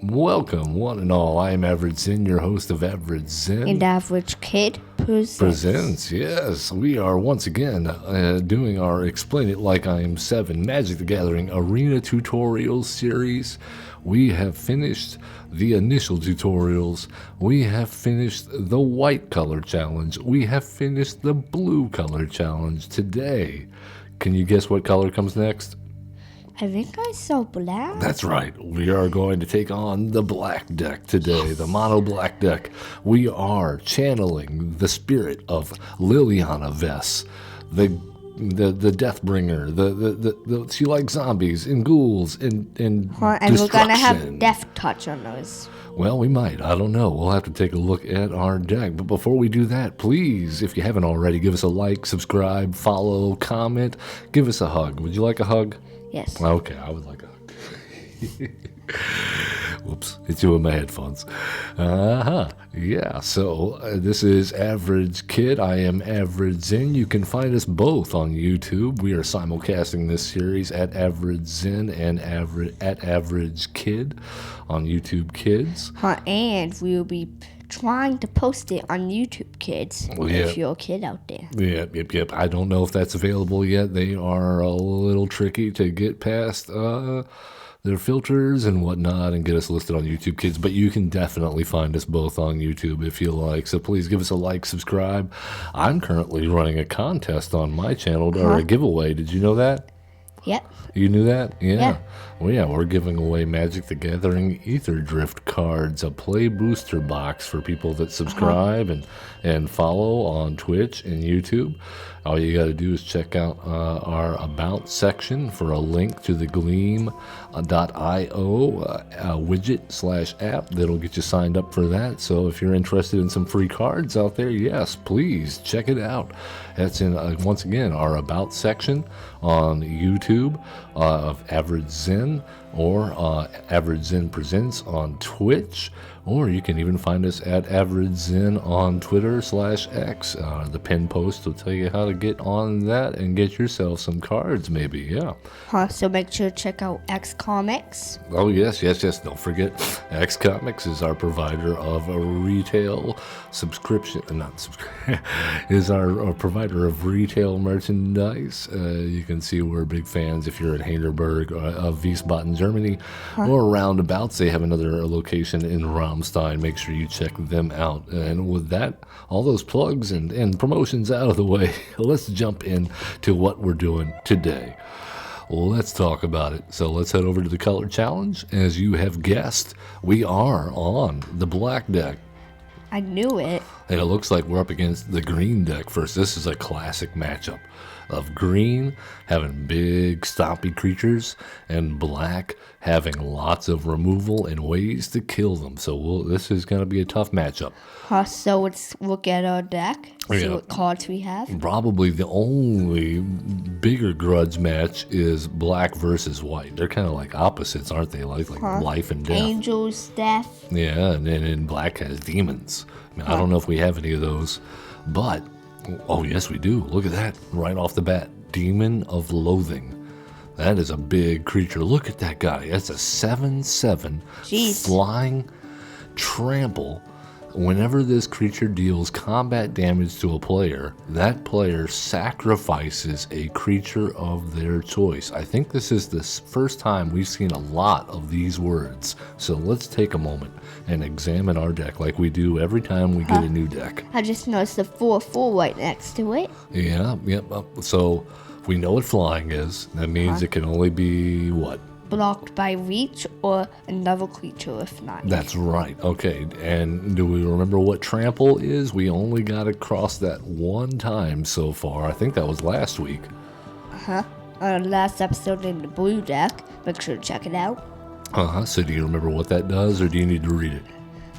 Welcome, one and all. I am AverageKid, your host of AverageKid. And AverageKid presents. Yes, we are once again doing our Explain It Like I Am 7 Magic the Gathering Arena Tutorial series. We have finished the initial tutorials. We have finished the white color challenge. We have finished the blue color challenge today. Can you guess what color comes next? I think I saw black. That's right. We are going to take on the black deck today, the mono black deck. We are channeling the spirit of Liliana Vess, the Deathbringer. She likes zombies and ghouls and And destruction. we're gonna have death touch on those. Well, we might. I don't know. We'll have to take a look at our deck. But before we do that, please, if you haven't already, give us a like, subscribe, follow, comment. Give us a hug. Would you like a hug? Yes. Okay, I would like a hug. Whoops, it's you in my headphones. Yeah, so this is AverageKid. I am AverageKid. You can find us both on YouTube. We are simulcasting this series at AverageKid and at AverageKid on YouTube Kids. And we'll be trying to post it on YouTube Kids if you're a kid out there. Yep. I don't know if that's available yet. They are a little tricky to get past their filters and whatnot and get us listed on YouTube Kids, but you can definitely find us both on YouTube if you like. So please give us a like, subscribe. I'm currently running a contest on my channel or a giveaway. Did you know that? Yep. You knew that? Yeah. Well, yeah, we're giving away Magic the Gathering Ether Drift cards, a play booster box for people that subscribe and follow on Twitch and YouTube. All you got to do is check out our About section for a link to the Gleam.io widget/app that'll get you signed up for that. So if you're interested in some free cards out there, yes, please check it out. That's in, once again, our About section on YouTube of AverageKid or AverageKid Presents on Twitch, or you can even find us at AverageKid on Twitter/X. The pinned post will tell you how to get on that and get yourself some cards, maybe. Yeah. So make sure to check out X Comics. Oh, yes. Don't forget, X Comics is our provider of a retail subscription, is our provider of retail merchandise. You can see we're big fans if you're at Heidelberg of Wiesbaden, Germany, or roundabouts. They have another location in Ramstein. Make sure you check them out. And with that, all those plugs and promotions out of the way, let's jump in to what we're doing today. Let's talk about it. So let's head over to the color challenge. As you have guessed, we are on the black deck. I knew it. And it looks like we're up against the green deck first. This is a classic matchup of green having big stompy creatures and black having lots of removal and ways to kill them. So this is going to be a tough matchup. So let's look at our deck, see what cards we have. Probably the only bigger grudge match is black versus white. They're kind of like opposites, aren't they? Like life and death. Angels, death. Yeah, and then black has demons. I mean, I don't know if we have any of those, but oh yes we do. Look at that right off the bat. Demon of Loathing. That is a big creature. Look at that guy. That's a 7/7 flying trample. Whenever this creature deals combat damage to a player, that player sacrifices a creature of their choice. I think this is the first time we've seen a lot of these words. So let's take a moment and examine our deck like we do every time we get a new deck. I just noticed the 4/4 right next to it. Yeah. So we know what flying is. That means it can only be what? Blocked by reach or another creature if not. That's right. Okay, and do we remember what trample is? We only got across that one time so far. I think that was last week. Last episode in the blue deck. Make sure to check it out. So do you remember what that does, or do you need to read it?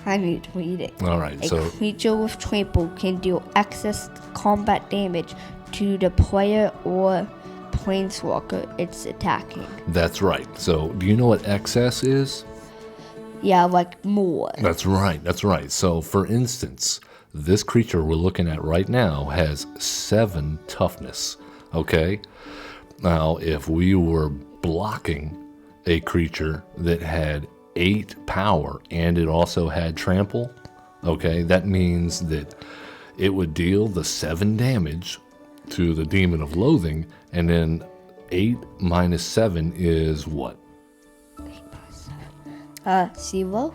I need to read it. All right, A creature with trample can deal excess combat damage to the player or planeswalker it's attacking. That's right. So do you know what excess is? Yeah, like more. That's right. So for instance, this creature we're looking at right now has 7 toughness. Okay? Now, if we were blocking a creature that had 8 power and it also had trample, okay, that means that it would deal the 7 damage to the Demon of Loathing, and then 8 minus 7 is what? 0.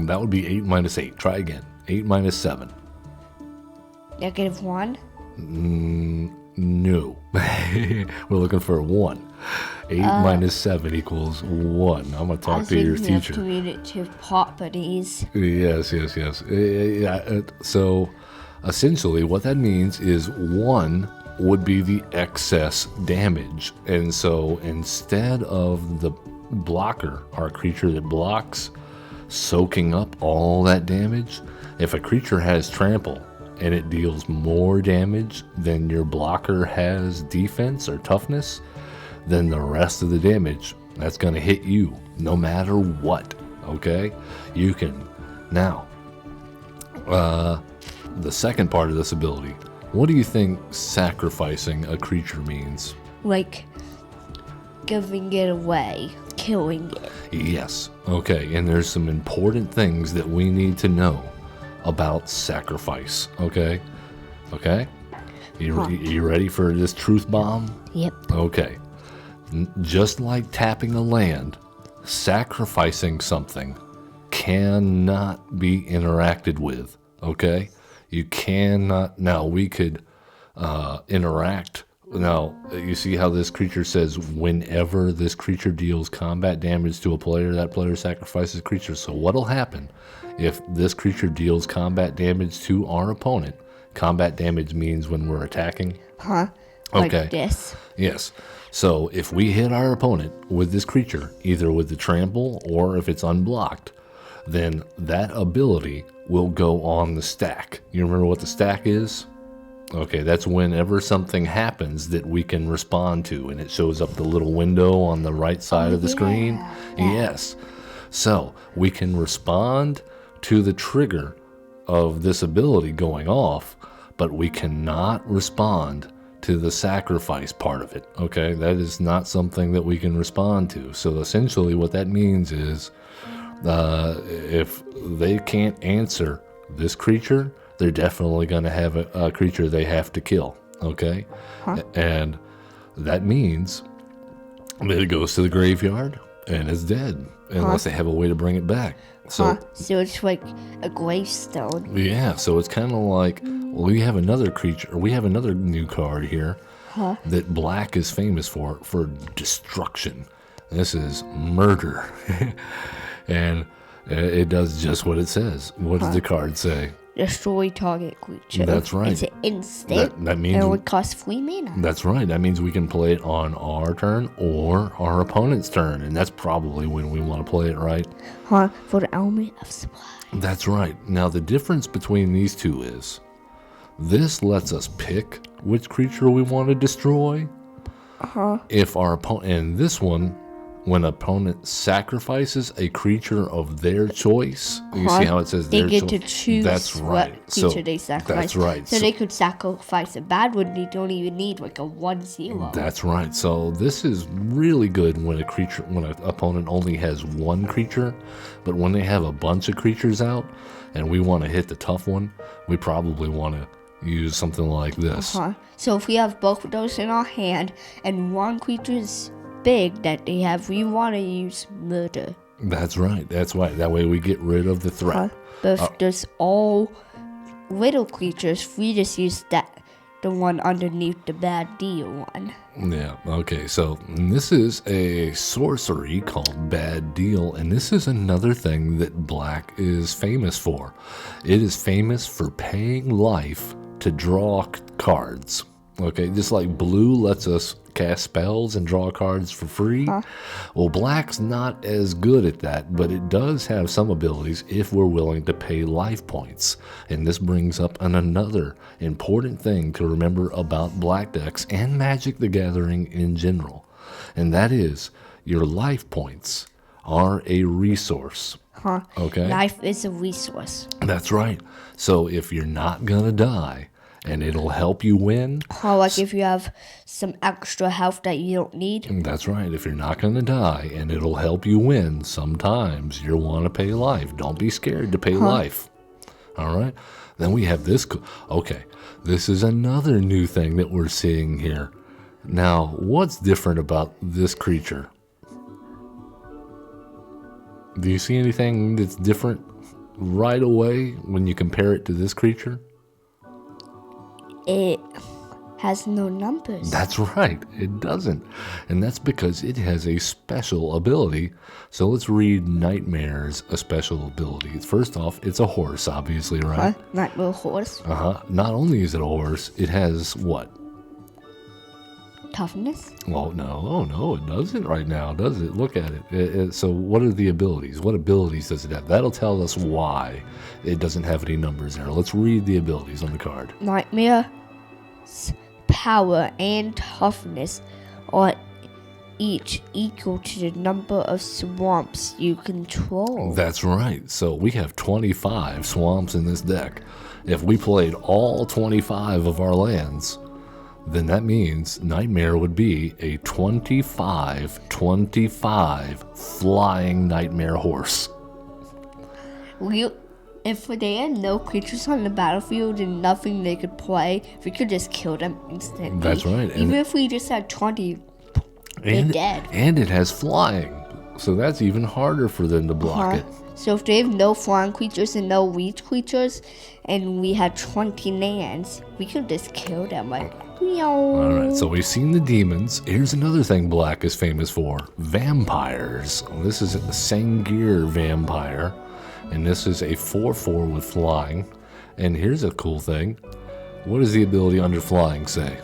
That would be 8 minus 8. Try again. 8 minus 7. -1. No. We're looking for a 1. 8 minus 7 equals 1. I'm going to talk to your teacher. Commutative properties. Yes. So essentially what that means is 1 would be the excess damage. And so instead of the blocker, our creature that blocks, soaking up all that damage, if a creature has trample and it deals more damage than your blocker has defense or toughness, then the rest of the damage, that's going to hit you no matter what, okay? You can. Now, the second part of this ability, what do you think sacrificing a creature means? Like giving it away, killing it. Yes. Okay, and there's some important things that we need to know about sacrifice, okay? Okay? You ready for this truth bomb? Yep. Okay. Just like tapping a land, sacrificing something cannot be interacted with, okay? You cannot. Now, we could interact. Now, you see how this creature says whenever this creature deals combat damage to a player, that player sacrifices a creature. So what'll happen if this creature deals combat damage to our opponent? Combat damage means when we're attacking. Like Okay. this. Yes. So if we hit our opponent with this creature, either with the trample or if it's unblocked, then that ability will go on the stack. You remember what the stack is? Okay, that's whenever something happens that we can respond to, and it shows up the little window on the right side of the screen. Yes. So we can respond to the trigger of this ability going off, but we cannot respond to the sacrifice part of it. Okay, that is not something that we can respond to. So essentially what that means is if they can't answer this creature, they're definitely going to have a creature they have to kill. Okay, and that means that it goes to the graveyard and it's dead unless they have a way to bring it back. So it's like a gravestone. yeah, so it's kind of like we have another creature, we have another new card here that black is famous for destruction. This is murder. And it does just what it says. What does the card say? Destroy target creature. That's right. It's an instant. That means and it would cost 3 mana. That's right. That means we can play it on our turn or our opponent's turn, and that's probably when we want to play it, right? For the element of supply. That's right. Now the difference between these two is this lets us pick which creature we want to destroy. If our opponent, and this one, when opponent sacrifices a creature of their choice, you see how it says they their get choice? to choose That's right. what creature they sacrifice. That's right. So they could sacrifice a bad one. They don't even need like a 1/0. That's right. So this is really good when an opponent only has one creature, but when they have a bunch of creatures out and we want to hit the tough one, we probably want to use something like this. So if we have both of those in our hand and one creature is big that they have, we want to use murder. That's right. That's right. That way we get rid of the threat. But if there's all little creatures, we just use the one underneath the bad deal one. Yeah. Okay. So this is a sorcery called Bad Deal, and this is another thing that black is famous for. It is famous for paying life to draw cards. Okay, just like blue lets us cast spells and draw cards for free. Well, black's not as good at that, but it does have some abilities if we're willing to pay life points. And this brings up another important thing to remember about black decks and Magic the Gathering in general. And that is your life points are a resource. Okay? Life is a resource. That's right. So if you're not going to die and it'll help you win. Or like if you have some extra health that you don't need. That's right. If you're not going to die and it'll help you win, sometimes you'll want to pay life. Don't be scared to pay life. All right. Then we have this. Okay. This is another new thing that we're seeing here. Now, what's different about this creature? Do you see anything that's different right away when you compare it to this creature? It has no numbers. That's right, it doesn't. And that's because it has a special ability. So let's read Nightmare's a special ability. First off, it's a horse, obviously, right? Nightmare horse. Not only is it a horse, it has what? Toughness. Well, no, it doesn't right now, does it? Look at it. So what are the abilities? What abilities does it have? That'll tell us why it doesn't have any numbers there. Let's read the abilities on the card. Nightmare's power and toughness are each equal to the number of swamps you control. That's right. So we have 25 swamps in this deck. If we played all 25 of our lands, then that means Nightmare would be a 25 flying Nightmare horse. If they had no creatures on the battlefield and nothing they could play, we could just kill them instantly. That's right. Even if we just had 20, they're dead. And it has flying, so that's even harder for them to block it. So if they have no flying creatures and no reach creatures, and we had 20 lands, we could just kill them like, meow. All right, so we've seen the demons. Here's another thing Black is famous for: vampires. This is a Sengir vampire, and this is a 4/4 with flying. And here's a cool thing. What does the ability under flying say?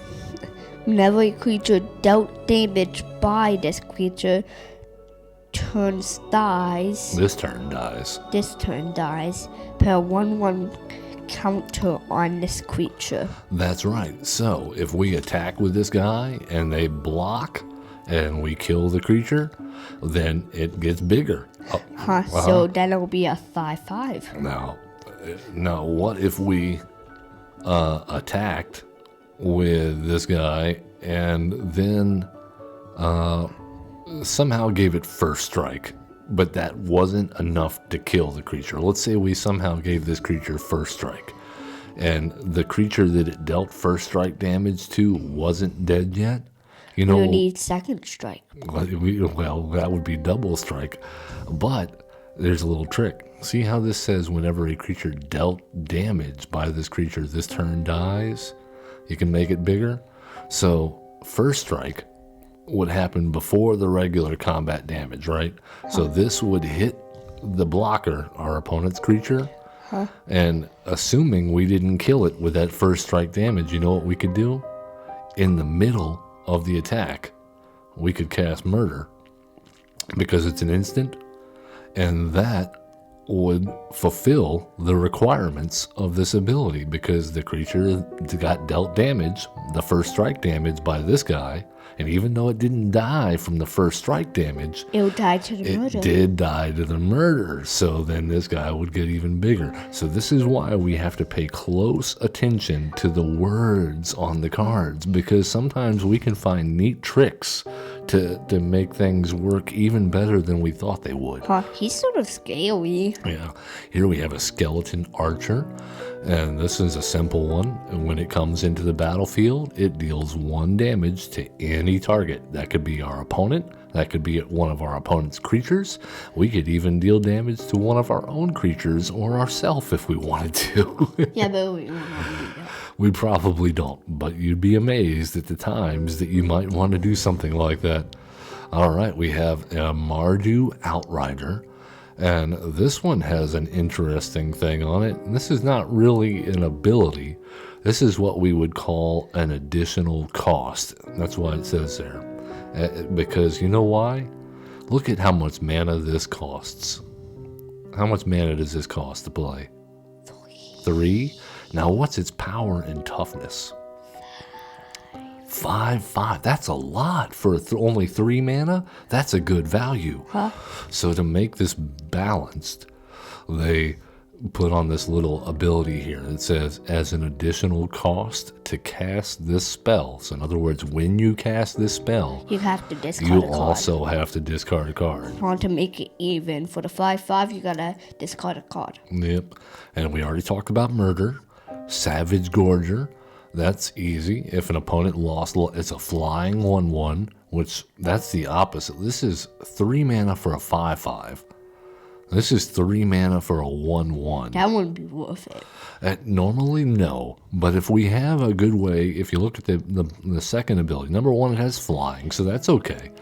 Whenever a creature dealt damage by this creature dies. This turn dies. Put a 1/1 counter on this creature. That's right. So if we attack with this guy and they block and we kill the creature, then it gets bigger. So then it'll be a 5/5. Now, what if we attacked with this guy and then somehow gave it first strike, but that wasn't enough to kill the creature? Let's say we somehow gave this creature first strike, and the creature that it dealt first strike damage to wasn't dead yet. You need second strike. Well, that would be double strike. But there's a little trick. See how this says whenever a creature dealt damage by this creature, this turn dies? You can make it bigger. So first strike would happen before the regular combat damage, right? So this would hit the blocker, our opponent's creature. And assuming we didn't kill it with that first strike damage, you know what we could do? In the middle of the attack, we could cast Murder, because it's an instant, and that would fulfill the requirements of this ability, because the creature got dealt damage, the first strike damage by this guy, and even though it didn't die from the first strike damage, it died to the murder. It did die to the murder, so then this guy would get even bigger. So this is why we have to pay close attention to the words on the cards, because sometimes we can find neat tricks to make things work even better than we thought they would. He's sort of scary. Yeah. Here we have a skeleton archer, and this is a simple one. And when it comes into the battlefield, it deals 1 damage to any target. That could be our opponent. That could be one of our opponent's creatures. We could even deal damage to one of our own creatures or ourselves if we wanted to. Yeah, but we won't do that. We probably don't, but you'd be amazed at the times that you might want to do something like that. All right, we have a Mardu Outrider, and this one has an interesting thing on it. And this is not really an ability. This is what we would call an additional cost. That's why it says there. Because you know why? Look at how much mana this costs. How much mana does this cost to play? 3? Now, what's its power and toughness? 5. That's a lot for only 3 mana. That's a good value. So to make this balanced, they put on this little ability here. It says, as an additional cost to cast this spell. So in other words, when you cast this spell, You have to discard you a card. also have to discard a card. Want to make it even for the 5/5, you gotta discard a card. Yep. And we already talked about murder. Savage Gorger. That's easy. If an opponent lost, it's a flying 1/1, which that's the opposite. This is 3 mana for a 5/5. This is 3 mana for a 1/1. That wouldn't be worth it. Normally, no. But if we have a good way, if you look at the second ability, number one, it has flying, so that's okay.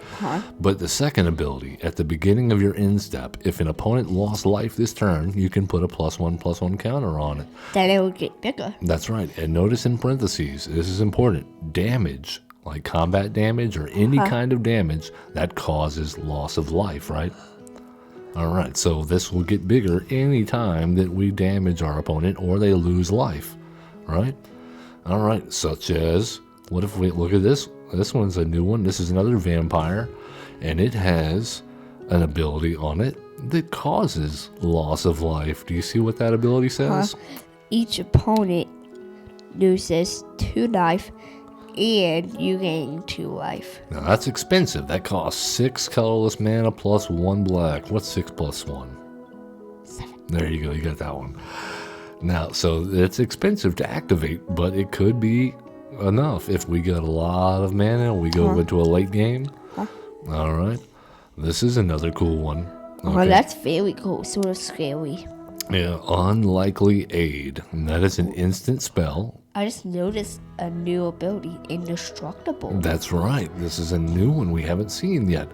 But the second ability, at the beginning of your end step, if an opponent lost life this turn, you can put a +1/+1 counter on it. Then it would get bigger. That's right. And notice in parentheses, this is important, damage, like combat damage or any kind of damage, that causes loss of life, right? All right, so this will get bigger any time that we damage our opponent or they lose life, right? All right, such as, what if we look at this? This one's a new one. This is another vampire, and it has an ability on it that causes loss of life. Do you see what that ability says? Each opponent loses 2 life, and you gain 2 life. Now that's expensive. That costs 6 colorless mana plus 1 black. What's 6 plus 1? 7. There you go. You got that one. Now, so it's expensive to activate, but it could be enough if we get a lot of mana and we go into a late game. All right. This is another cool one. Oh, that's very cool. Sort of scary. Yeah, Unlikely Aid. And that is an instant spell. I just noticed a new ability, Indestructible. That's right. This is a new one we haven't seen yet.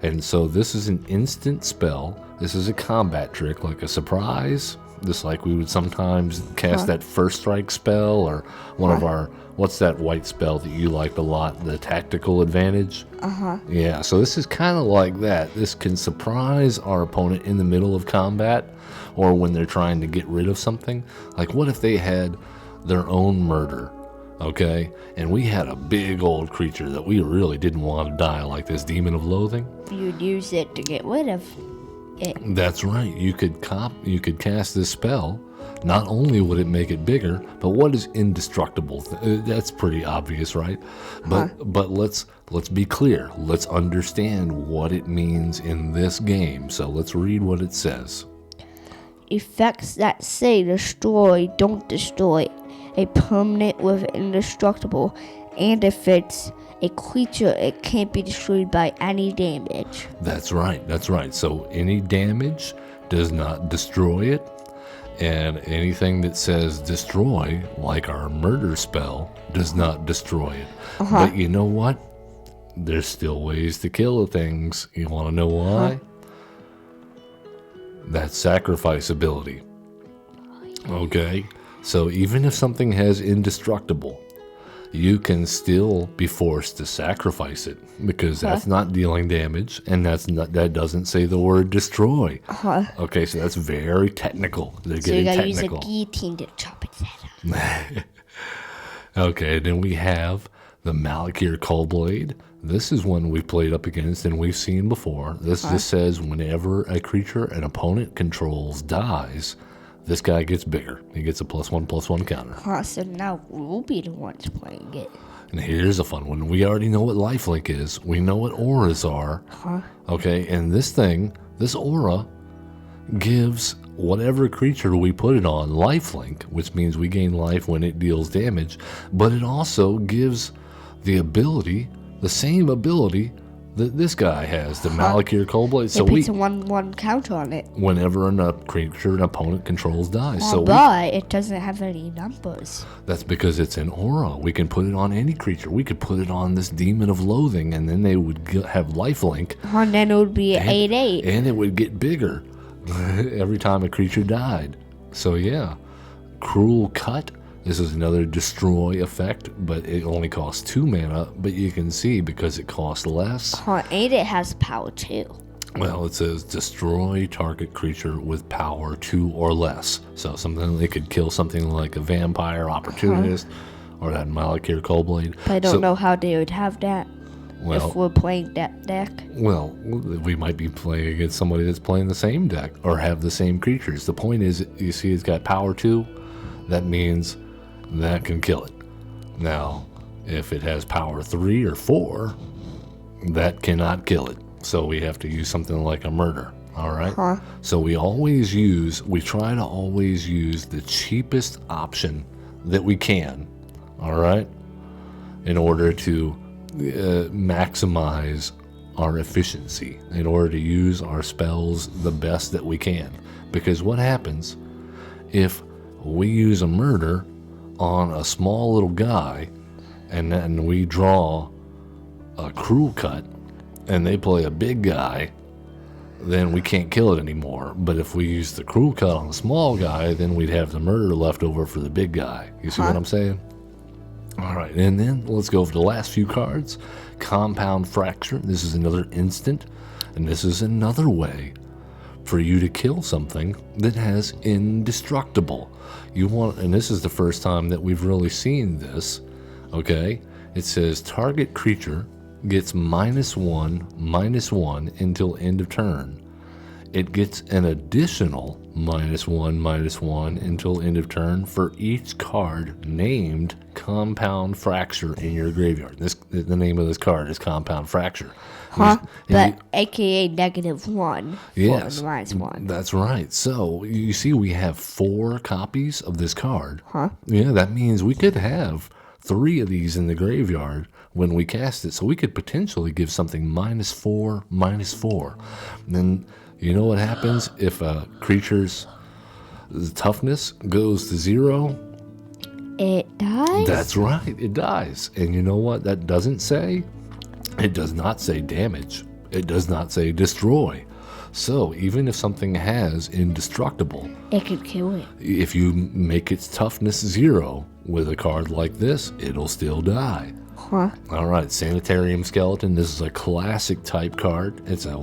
And so this is an instant spell. This is a combat trick, like a surprise. Just like we would sometimes cast that first strike spell or one of our, what's that white spell that you liked a lot, the tactical advantage? Yeah, so this is kind of like that. This can surprise our opponent in the middle of combat or when they're trying to get rid of something. Like what if they had their own murder, okay? And we had a big old creature that we really didn't want to die, like this Demon of Loathing. You'd use it to get rid of it. That's right. You could cast this spell. Not only would it make it bigger, but what is indestructible? That's pretty obvious, right? But let's be clear. Let's understand what it means in this game. So let's read what it says. Effects that say destroy don't destroy a permanent with Indestructible, and if it's a creature, it can't be destroyed by any damage. That's right. That's right. So any damage does not destroy it, and anything that says destroy, like our murder spell, does not destroy it. But you know what? There's still ways to kill things. You want to know why? That sacrifice ability. Okay, so even if something has Indestructible, you can still be forced to sacrifice it because that's not dealing damage, and that doesn't say the word destroy. Okay, so that's very technical. They're So you getting gotta technical. use a guillotine to chop its head off. Okay, then we have the Malakir Coldblade. This is one we've played up against and we've seen before. This just says whenever a creature an opponent controls dies, this guy gets bigger. He gets a +1/+1 counter. So now we'll be the ones playing it. And here's a fun one. We already know what lifelink is. We know what auras are. Okay, and this aura gives whatever creature we put it on lifelink, which means we gain life when it deals damage, but it also gives the ability, the same ability that this guy has, the Malakir Coldblade. So it puts a 1/1 counter on it. whenever a creature an opponent controls dies. But it doesn't have any numbers. That's because it's an aura. We can put it on any creature. We could put it on this Demon of Loathing, and then they would have lifelink. And then it would be 8/8. And it would get bigger every time a creature died. So yeah, Cruel Cut. This is another destroy effect, but it only costs 2 mana. But you can see because it costs less. And it has power too. Well, it says destroy target creature with power 2 or less. So something they could kill something like a vampire opportunist or that Malakir Coldblade. But I don't know how they would have that. Well, if we're playing that deck. Well, we might be playing against somebody that's playing the same deck or have the same creatures. The point is, you see it's got power 2. That means that can kill it. Now, if it has power 3 or 4, that cannot kill it. So we have to use something like a murder. All right? Huh? So we try to always use the cheapest option that we can. All right? In order to maximize our efficiency, in order to use our spells the best that we can. Because what happens if we use a murder on a small little guy and then we draw a cruel cut and they play a big guy, then we can't kill it anymore. But if we use the cruel cut on the small guy, then we'd have the murder left over for the big guy. You see what I'm saying? All right, and then let's go over the last few cards. Compound Fracture. This is another instant, and this is another way for you to kill something that has indestructible. And this is the first time that we've really seen this, okay? It says target creature gets -1/-1 until end of turn. It gets an additional -1/-1 until end of turn for each card named Compound Fracture in your graveyard. The name of this card is Compound Fracture. Huh? But AKA -1 Yes, for -1. That's right. So you see we have 4 copies of this card. Huh? Yeah, that means we could have 3 of these in the graveyard when we cast it. So we could potentially give something -4/-4. And then you know what happens if a creature's toughness goes to 0? It dies? That's right, it dies. And you know what that doesn't say? It does not say damage. It does not say destroy. So even if something has indestructible, It could kill it. if you make its toughness 0 with a card like this, it'll still die. Huh? All right, Sanitarium Skeleton. This is a classic type card. It's a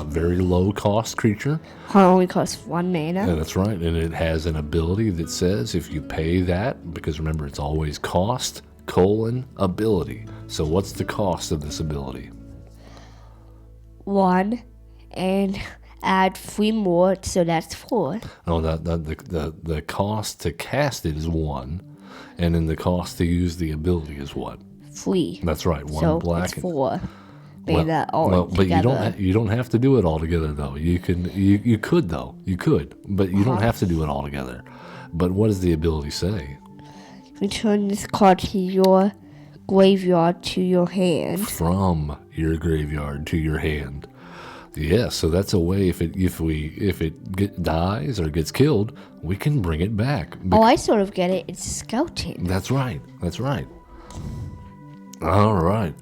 very low cost creature. Only costs 1 mana. And that's right. And it has an ability that says if you pay that, because remember, it's always cost, ability. So what's the cost of this ability? 1 and add 3 more, so that's 4. Oh, the cost to cast it is 1. And then the cost to use the ability is what? 3. That's right. 1 So black. it's 4. Well, That all but together. you don't have to do it all together though. You could though. You could, but you don't have to do it all together. But what does the ability say? Return this card to your graveyard to your hand. From your graveyard to your hand. Yes, so that's a way if it dies or gets killed, we can bring it back. Oh, I sort of get it. It's scouting. That's right. All right.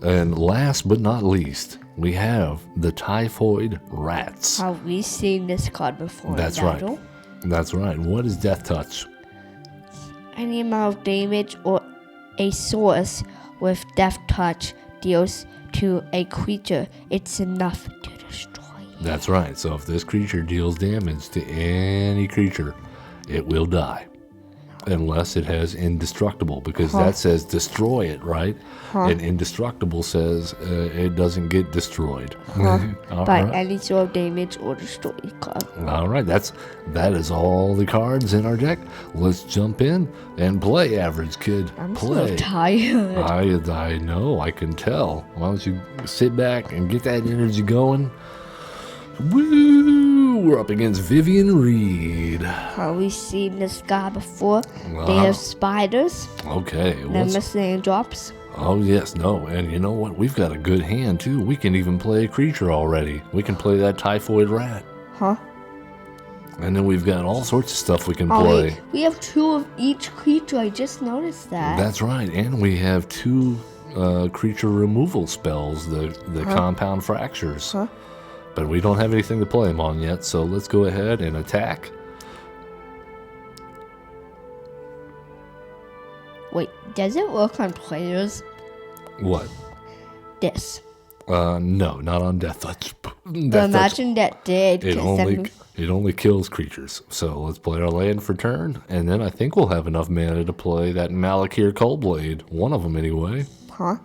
And last but not least, we have the Typhoid Rats. Have we seen this card before? That's in right. battle? That's right. What is Death Touch? Any amount of damage or a source with Death Touch deals to a creature, it's enough to destroy. That's right. So if this creature deals damage to any creature, it will die. Unless it has indestructible, because that says destroy it, right? And indestructible says it doesn't get destroyed. All By right. any sort of damage or destroy card. All right, that is all the cards in our deck. Let's jump in and play, Average Kid. I'm play. so tired. I know, I can tell. Why don't you sit back and get that energy going? Woo! We're up against Vivian Reed. Have we seen this guy before? Wow. They have spiders, Okay. nemesis drops. Oh, yes, no. And you know what? We've got a good hand, too. We can even play a creature already. We can play that Typhoid Rat. Huh? And then we've got all sorts of stuff we can play. We have 2 of each creature. I just noticed that. That's right. And we have 2 creature removal spells, the Compound Fractures. Huh? But we don't have anything to play them on yet, so let's go ahead and attack. Wait, does it work on players? What? This. No, not on Death Touch. But imagine that did. It 'cause then only kills creatures. So let's play our land for turn, and then I think we'll have enough mana to play that Malakir Coldblade. One of them anyway. Huh?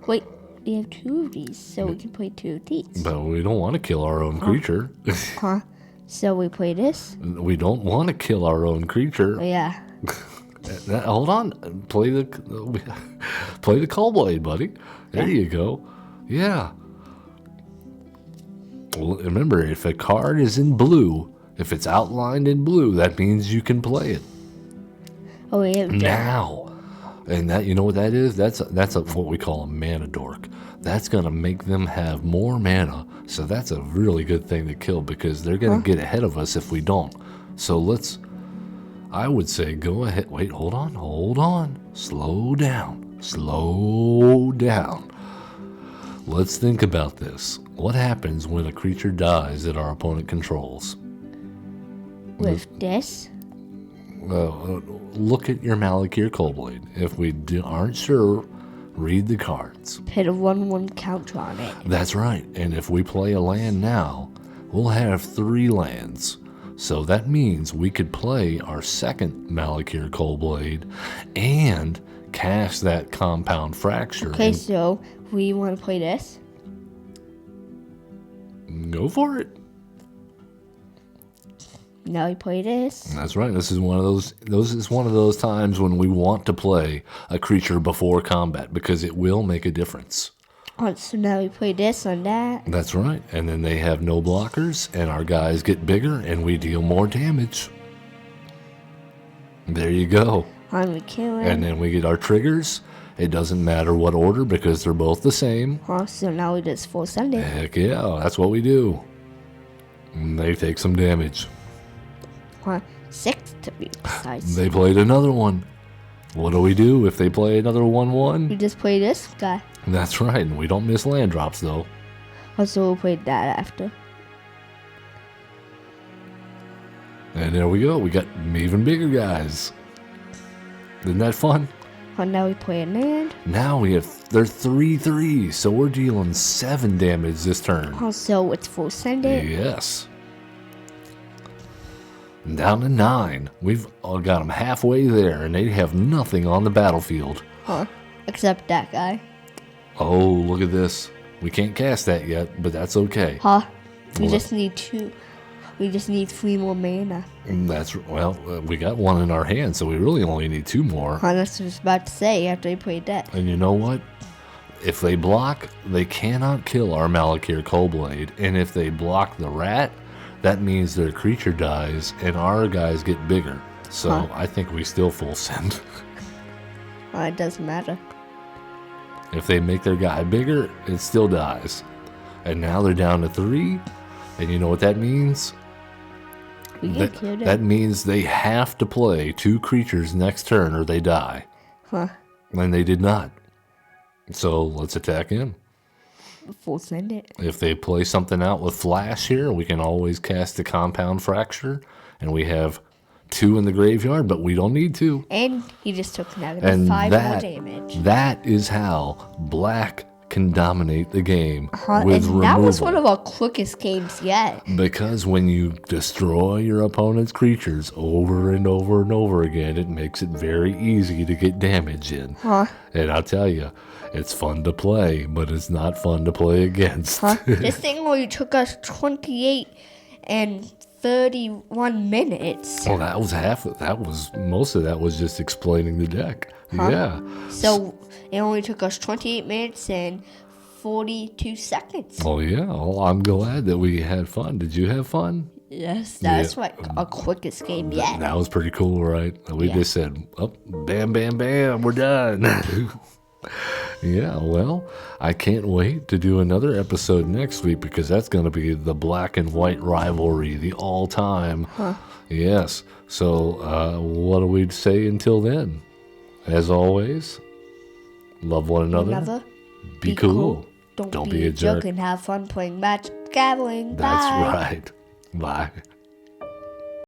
Wait, we have 2 of these, so we can play 2 of these. But we don't want to kill our own creature. Huh? So we play this? We don't want to kill our own creature. Oh, yeah. Hold on. Play the Cullblade, buddy. There you go. Yeah. Well, remember, if a card is in blue, if it's outlined in blue, that means you can play it. Oh, yeah. Now. And that, you know what that is? That's what we call a mana dork. That's going to make them have more mana. So that's a really good thing to kill because they're going to get ahead of us if we don't. So I would say go ahead. Wait, hold on. Slow down. Let's think about this. What happens when a creature dies that our opponent controls? With this? Look at your Malakir Cullblade. If we aren't sure, read the cards. Put a 1/1 counter on it. That's right. And if we play a land now, we'll have 3 lands. So that means we could play our second Malakir Cullblade and cast that Compound Fracture. Okay, so we want to play this? Go for it. Now we play this. That's right. This is one of those times when we want to play a creature before combat because it will make a difference. Oh, so now we play this on that. That's right. And then they have no blockers, and our guys get bigger, and we deal more damage. There you go. And we kill him. And then we get our triggers. It doesn't matter what order because they're both the same. Oh, so now we just full send it. Heck yeah, that's what we do. And they take some damage. 6 to be precise. They played another one. What do we do if they play another 1/1? We just play this guy. That's right, and we don't miss land drops though. Also, we'll play that after. And there we go, we got even bigger guys. Isn't that fun? Oh, now we play a land. Now they're 3/3, so we're dealing 7 damage this turn. Also, it's full send it. Yes. Down to 9. We've all got them halfway there, and they have nothing on the battlefield. Except that guy. Oh, look at this. We can't cast that yet, but that's okay. We just need 2. We just need 3 more mana. We got 1 in our hand, so we really only need 2 more. That's what I was about to say after we played that. And you know what? If they block, they cannot kill our Malakir Cullblade. And if they block the rat, that means their creature dies and our guys get bigger. So I think we still full send. It doesn't matter. If they make their guy bigger, it still dies. And now they're down to 3. And you know what that means? We get killed. That means they have to play 2 creatures next turn or they die. And they did not. So let's attack in. Full send it. If they play something out with flash here, we can always cast the Compound Fracture. And we have 2 in the graveyard, but we don't need 2. And he just took -5 more damage. That is how Black can dominate the game with removal. That was one of our quickest games yet. Because when you destroy your opponent's creatures over and over and over again, it makes it very easy to get damage in. And I'll tell you, it's fun to play, but it's not fun to play against. This thing only took us 28 and 31 minutes. Well, that was most of that was just explaining the deck. Yeah. So it only took us 28 minutes and 42 seconds. Oh, yeah. Well, I'm glad that we had fun. Did you have fun? Yes, that's like our quickest game yet. That was pretty cool, right? We just said, bam, bam, bam, we're done. Yeah, well, I can't wait to do another episode next week because that's going to be the black and white rivalry, the all-time. Yes. So what do we say until then? As always, love one another. Be cool. Don't be a jerk and have fun playing Magic the Gathering. That's right. Bye.